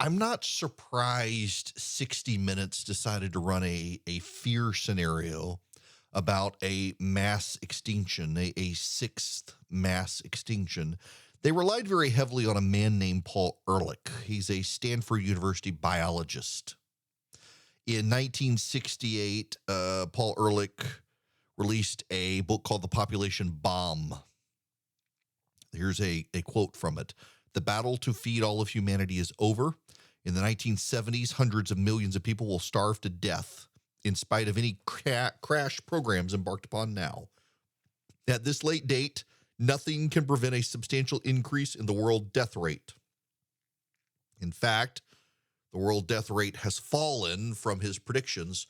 I'm not surprised 60 Minutes decided to run a fear scenario about a mass extinction, a sixth mass extinction. They relied very heavily on a man named Paul Ehrlich. He's a Stanford University biologist. In 1968, Paul Ehrlich released a book called The Population Bomb. Here's a quote from it. The battle to feed all of humanity is over. In the 1970s, hundreds of millions of people will starve to death in spite of any crash programs embarked upon now. At this late date, nothing can prevent a substantial increase in the world death rate. In fact, the world death rate has fallen from his predictions.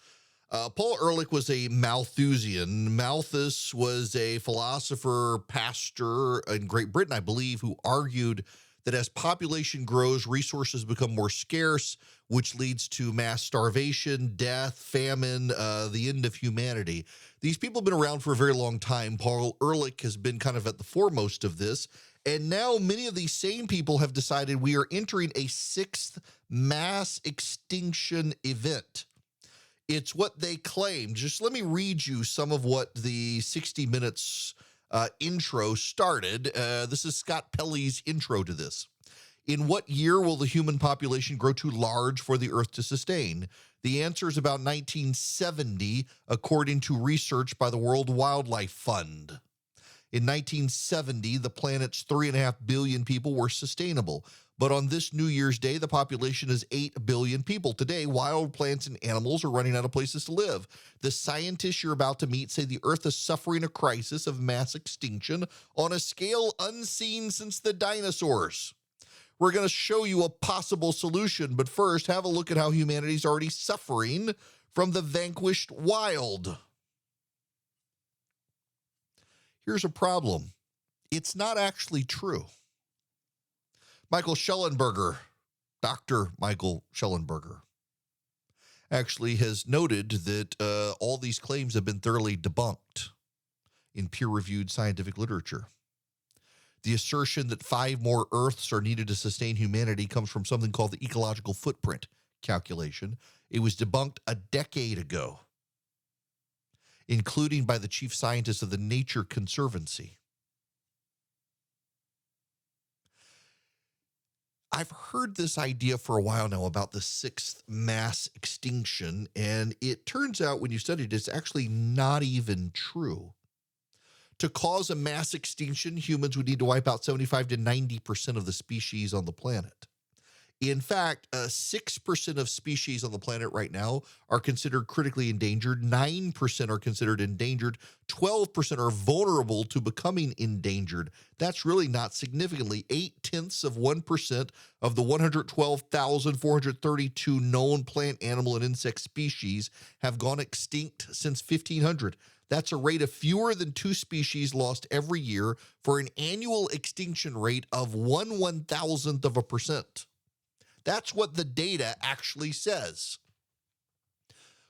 Paul Ehrlich was a Malthusian. Malthus was a philosopher, pastor in Great Britain, I believe, who argued that as population grows, resources become more scarce, which leads to mass starvation, death, famine, the end of humanity. These people have been around for a very long time. Paul Ehrlich has been kind of at the foremost of this. And now many of these same people have decided we are entering a sixth mass extinction event. It's what they claim. Just let me read you some of what the 60 Minutes intro started. This is Scott Pelley's intro to this. In what year will the human population grow too large for the Earth to sustain? The answer is about 1970, according to research by the World Wildlife Fund. In 1970, the planet's 3.5 billion people were sustainable. But on this New Year's Day, the population is 8 billion people. Today, wild plants and animals are running out of places to live. The scientists you're about to meet say the Earth is suffering a crisis of mass extinction on a scale unseen since the dinosaurs. We're going to show you a possible solution, but first, have a look at how humanity's already suffering from the vanquished wild. Here's a problem. It's not actually true. Michael Shellenberger, Dr. Michael Shellenberger, actually has noted that all these claims have been thoroughly debunked in peer-reviewed scientific literature. The assertion that 5 more Earths are needed to sustain humanity comes from something called the ecological footprint calculation. It was debunked a decade ago, including by the chief scientist of the Nature Conservancy. I've heard this idea for a while now about the sixth mass extinction, and it turns out when you study it, it's actually not even true. To cause a mass extinction, humans would need to wipe out 75 to 90% of the species on the planet. In fact, 6% of species on the planet right now are considered critically endangered, 9% are considered endangered, 12% are vulnerable to becoming endangered. That's really not significantly. 0.8% of the 112,432 known plant, animal, and insect species have gone extinct since 1500. That's a rate of fewer than 2 species lost every year for an annual extinction rate of 1/1000%. That's what the data actually says.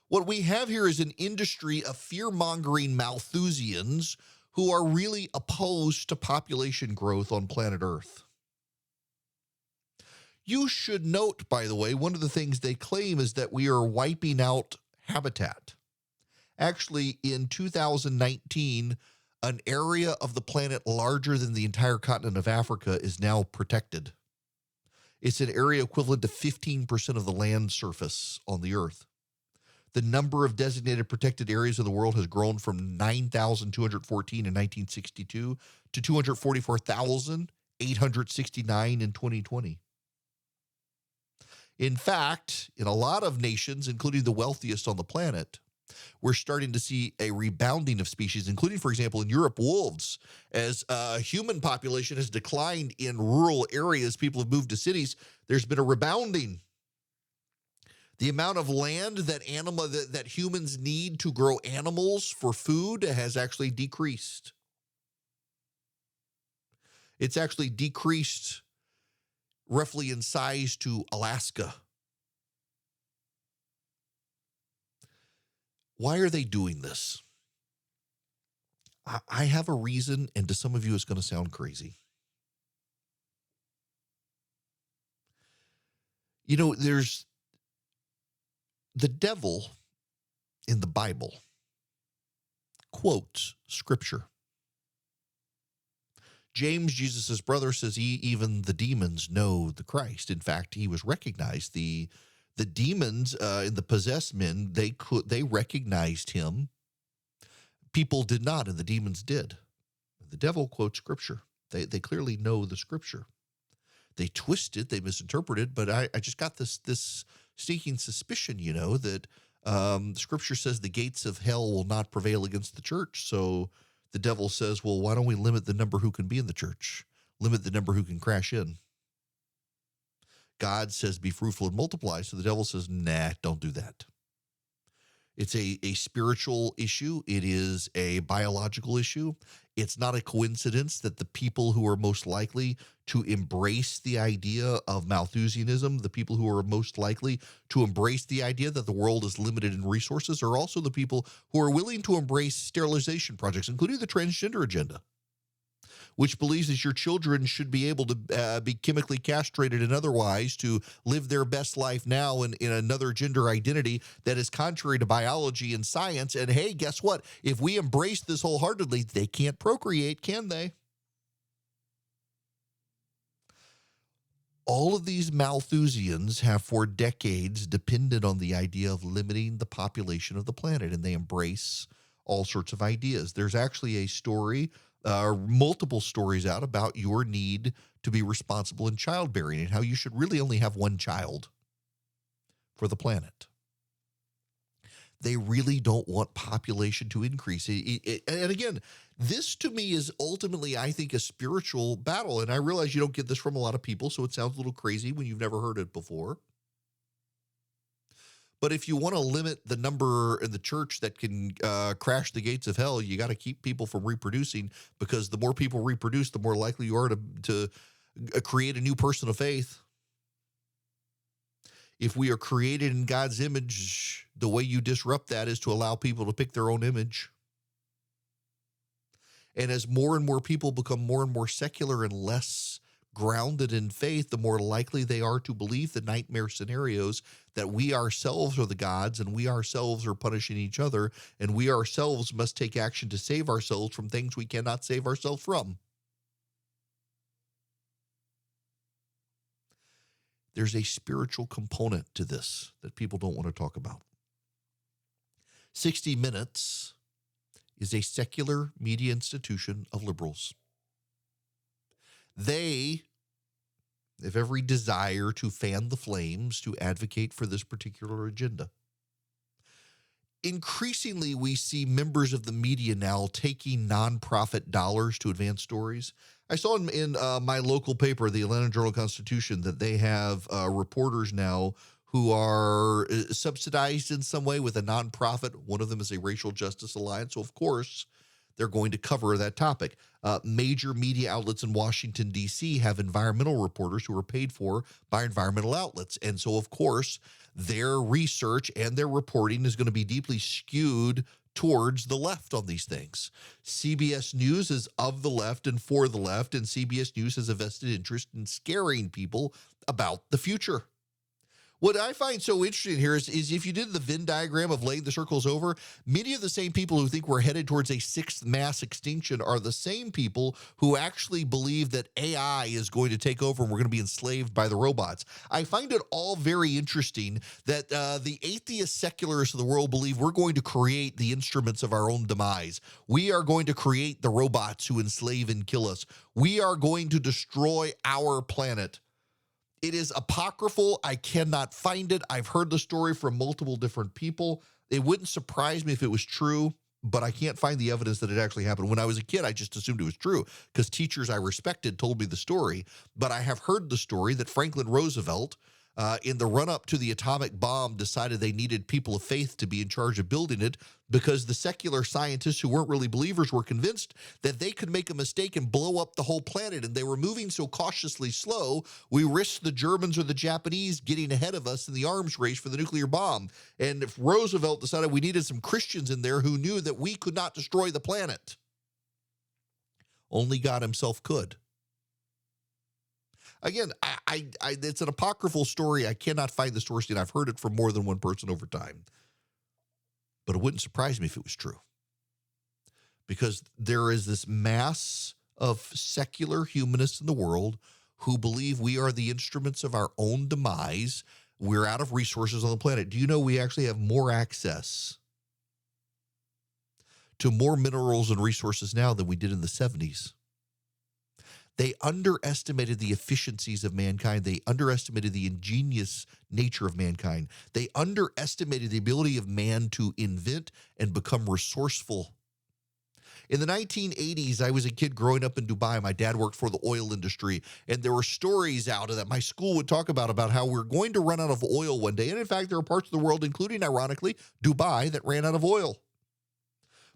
What we have here is an industry of fear-mongering Malthusians who are really opposed to population growth on planet Earth. You should note, by the way, one of the things they claim is that we are wiping out habitat. Actually, in 2019, an area of the planet larger than the entire continent of Africa is now protected. It's an area equivalent to 15% of the land surface on the Earth. The number of designated protected areas of the world has grown from 9,214 in 1962 to 244,869 in 2020. In fact, in a lot of nations, including the wealthiest on the planet, we're starting to see a rebounding of species, including, for example, in Europe, wolves. As human population has declined in rural areas, people have moved to cities, there's been a rebounding. The amount of land that humans need to grow animals for food has actually decreased. It's actually decreased roughly in size to Alaska. Why are they doing this? I have a reason, and to some of you, it's going to sound crazy. There's the devil in the Bible quotes scripture. James, Jesus' brother, says even the demons know the Christ. In fact, he was recognized. The demons in the possessed men, they recognized him. People did not, and the demons did. The devil quotes scripture. They clearly know the scripture. They twist it, they misinterpret it, but I just got this sneaking suspicion, that scripture says the gates of hell will not prevail against the church. So the devil says, well, why don't we limit the number who can be in the church? Limit the number who can crash in. God says, be fruitful and multiply. So the devil says, nah, don't do that. It's a spiritual issue. It is a biological issue. It's not a coincidence that the people who are most likely to embrace the idea of Malthusianism, the people who are most likely to embrace the idea that the world is limited in resources, are also the people who are willing to embrace sterilization projects, including the transgender agenda, which believes that your children should be able to be chemically castrated and otherwise to live their best life now in another gender identity that is contrary to biology and science. And hey, guess what? If we embrace this wholeheartedly, they can't procreate, can they? All of these Malthusians have for decades depended on the idea of limiting the population of the planet, and they embrace all sorts of ideas. There's actually a story, multiple stories out about your need to be responsible in childbearing and how you should really only have one child for the planet. They really don't want population to increase. And again, this to me is ultimately, I think, a spiritual battle. And I realize you don't get this from a lot of people, so it sounds a little crazy when you've never heard it before. But if you want to limit the number in the church that can crash the gates of hell, you got to keep people from reproducing, because the more people reproduce, the more likely you are to create a new person of faith. If we are created in God's image, the way you disrupt that is to allow people to pick their own image. And as more and more people become more and more secular and less grounded in faith, the more likely they are to believe the nightmare scenarios that we ourselves are the gods and we ourselves are punishing each other and we ourselves must take action to save ourselves from things we cannot save ourselves from. There's a spiritual component to this that people don't want to talk about. 60 Minutes is a secular media institution of liberals. They have every desire to fan the flames, to advocate for this particular agenda. Increasingly, we see members of the media now taking nonprofit dollars to advance stories. I saw in my local paper, the Atlanta Journal-Constitution, that they have reporters now who are subsidized in some way with a nonprofit. One of them is a Racial Justice Alliance. So, of course, they're going to cover that topic. Major media outlets in Washington, D.C. have environmental reporters who are paid for by environmental outlets. And so, of course, their research and their reporting is going to be deeply skewed towards the left on these things. CBS News is of the left and for the left, and CBS News has a vested interest in scaring people about the future. What I find so interesting here is if you did the Venn diagram of laying the circles over, many of the same people who think we're headed towards a sixth mass extinction are the same people who actually believe that AI is going to take over and we're going to be enslaved by the robots. I find it all very interesting that the atheist secularists of the world believe we're going to create the instruments of our own demise. We are going to create the robots who enslave and kill us. We are going to destroy our planet. It is apocryphal. I cannot find it. I've heard the story from multiple different people. It wouldn't surprise me if it was true, but I can't find the evidence that it actually happened. When I was a kid, I just assumed it was true because teachers I respected told me the story. But I have heard the story that Franklin Roosevelt, in the run-up to the atomic bomb, decided they needed people of faith to be in charge of building it because the secular scientists who weren't really believers were convinced that they could make a mistake and blow up the whole planet, and they were moving so cautiously slow, we risked the Germans or the Japanese getting ahead of us in the arms race for the nuclear bomb. And if Roosevelt decided we needed some Christians in there who knew that we could not destroy the planet. Only God himself could. again, it's an apocryphal story. I cannot find the source, and I've heard it from more than one person over time. But it wouldn't surprise me if it was true, because there is this mass of secular humanists in the world who believe we are the instruments of our own demise. We're out of resources on the planet. Do you know we actually have more access to more minerals and resources now than we did in the 70s? They underestimated the efficiencies of mankind. They underestimated the ingenious nature of mankind. They underestimated the ability of man to invent and become resourceful. In the 1980s, I was a kid growing up in Dubai. My dad worked for the oil industry, and there were stories out of that my school would talk about how we're going to run out of oil one day. And in fact, there are parts of the world, including, ironically, Dubai, that ran out of oil.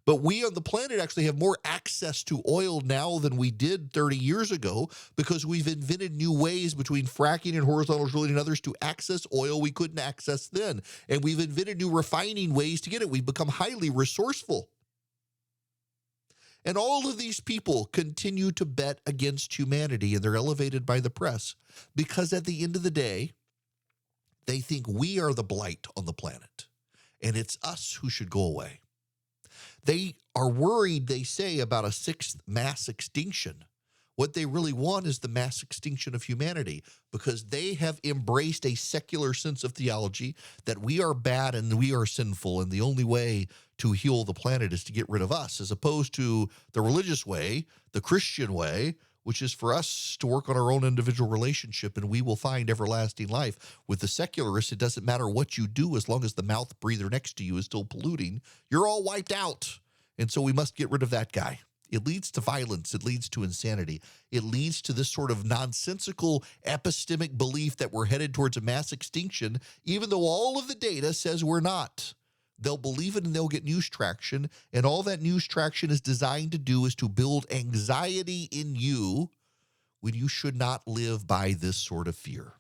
But we on the planet actually have more access to oil now than we did 30 years ago, because we've invented new ways between fracking and horizontal drilling and others to access oil we couldn't access then. And we've invented new refining ways to get it. We've become highly resourceful. And all of these people continue to bet against humanity, and they're elevated by the press because at the end of the day, they think we are the blight on the planet, and it's us who should go away. They are worried, they say, about a sixth mass extinction. What they really want is the mass extinction of humanity, because they have embraced a secular sense of theology that we are bad and we are sinful, and the only way to heal the planet is to get rid of us, as opposed to the religious way, the Christian way, which is for us to work on our own individual relationship, and we will find everlasting life. With the secularists, it doesn't matter what you do as long as the mouth breather next to you is still polluting. You're all wiped out. And so we must get rid of that guy. It leads to violence. It leads to insanity. It leads to this sort of nonsensical epistemic belief that we're headed towards a mass extinction, even though all of the data says we're not. They'll believe it and they'll get news traction. And all that news traction is designed to do is to build anxiety in you when you should not live by this sort of fear.